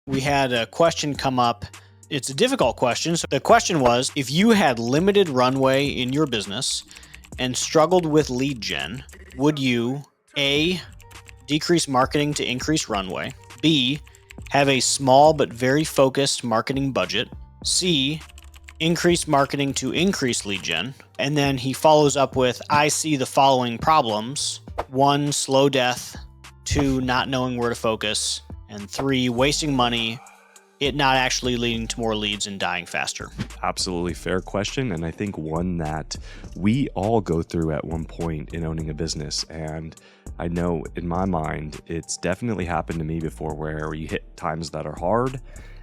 We had a question come up. It's a difficult question. So the question was, if you had limited runway in your business and struggled with lead gen, would you A, decrease marketing to increase runway, B, have a small but very focused marketing budget, C, increase marketing to increase lead gen, and then he follows up with, I see the following problems: 1, slow death, 2, not knowing where to focus, and 3, wasting money, it not actually leading to more leads and dying faster. Absolutely fair question. And I think one that we all go through at one point in owning a business. And I know in my mind, it's definitely happened to me before where you hit times that are hard.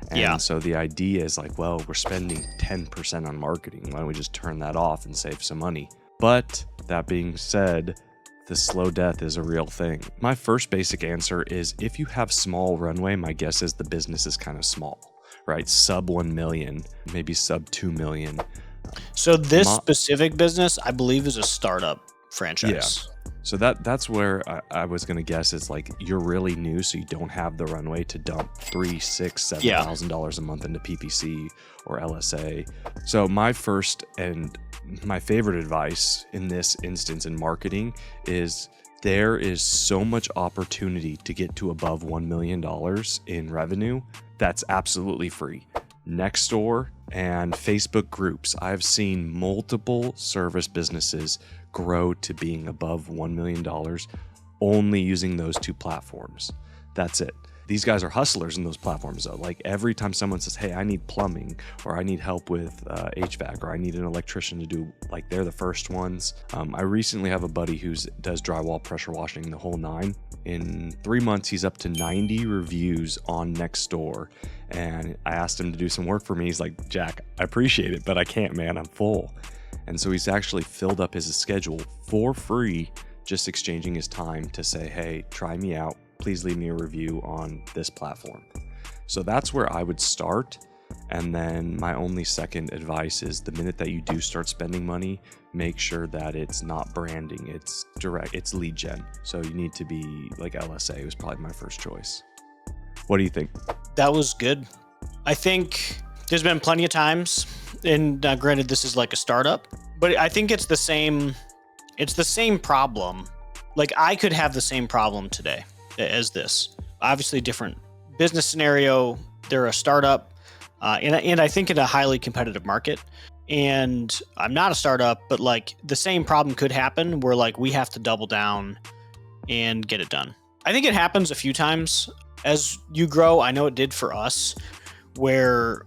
And so the idea is like, well, we're spending 10% on marketing. Why don't we just turn that off and save some money? But that being said, the slow death is a real thing. My first basic answer is if you have small runway, my guess is the business is kind of small, right? Sub 1 million, maybe sub 2 million. So this specific business, I believe, is a startup franchise. Yeah. So that's where I was going to guess is like you're really new, so you don't have the runway to dump $3,000, $6,000, $7,000 a month into PPC or LSA. So my first and my favorite advice in this instance in marketing is there is so much opportunity to get to above $1 million in revenue that's absolutely free. Nextdoor and Facebook groups. I've seen multiple service businesses grow to being above $1 million only using those two platforms. That's it. These guys are hustlers in those platforms though. Like every time someone says, hey, I need plumbing or I need help with HVAC or I need an electrician to do, like they're the first ones. I recently have a buddy who does drywall, pressure washing, the whole nine. In 3 months, he's up to 90 reviews on Nextdoor. And I asked him to do some work for me. He's like, Jack, I appreciate it, but I can't, man, I'm full. And so he's actually filled up his schedule for free, just exchanging his time to say, hey, try me out. Please leave me a review on this platform. So that's where I would start. And then my only second advice is the minute that you do start spending money, make sure that it's not branding, it's direct, it's lead gen. So you need to be like LSA was probably my first choice. What do you think? That was good. I think there's been plenty of times, and granted this is like a startup, but I think it's the same problem. Like I could have the same problem today as this. Obviously different business scenario. They're a startup, and I think in a highly competitive market. And I'm not a startup, but like the same problem could happen where like we have to double down and get it done. I think it happens a few times as you grow. I know it did for us, where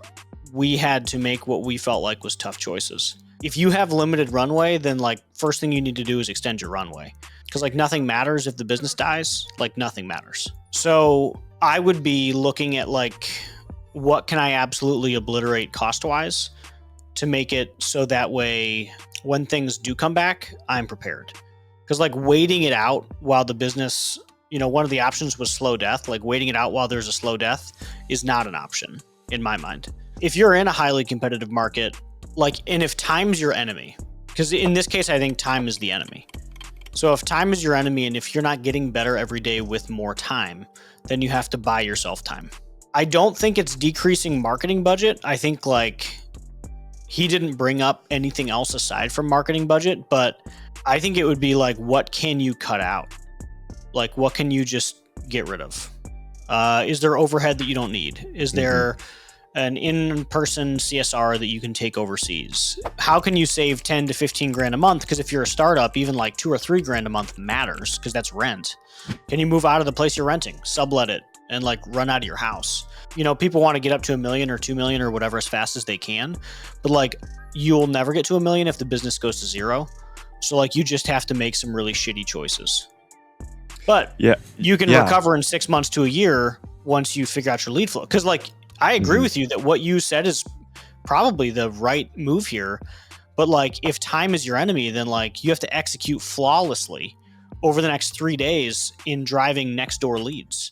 we had to make what we felt like was tough choices. If you have limited runway, then like first thing you need to do is extend your runway. Because like nothing matters if the business dies, like nothing matters. So I would be looking at like, what can I absolutely obliterate cost-wise to make it so that way when things do come back, I'm prepared. Because like waiting it out while the business, one of the options was slow death. Like waiting it out while there's a slow death is not an option in my mind. If you're in a highly competitive market, and if time's your enemy, because in this case, I think time is the enemy. So if time is your enemy, and if you're not getting better every day with more time, then you have to buy yourself time. I don't think it's decreasing marketing budget. I think like he didn't bring up anything else aside from marketing budget, but I think it would be like, what can you cut out? Like, what can you just get rid of? Is there overhead that you don't need? Is there an in-person CSR that you can take overseas? How can you save 10 to 15 grand a month? Because if you're a startup, even like 2 or 3 grand a month matters because that's rent. Can you move out of the place you're renting, sublet it, and like run out of your house? People want to get up to $1 million or 2 million or whatever as fast as they can, but like you'll never get to $1 million if the business goes to zero. So like you just have to make some really shitty choices. But you can recover in 6 months to a year once you figure out your lead flow. Because like I agree with you that what you said is probably the right move here. But like if time is your enemy, then like you have to execute flawlessly over the next 3 days in driving Nextdoor leads.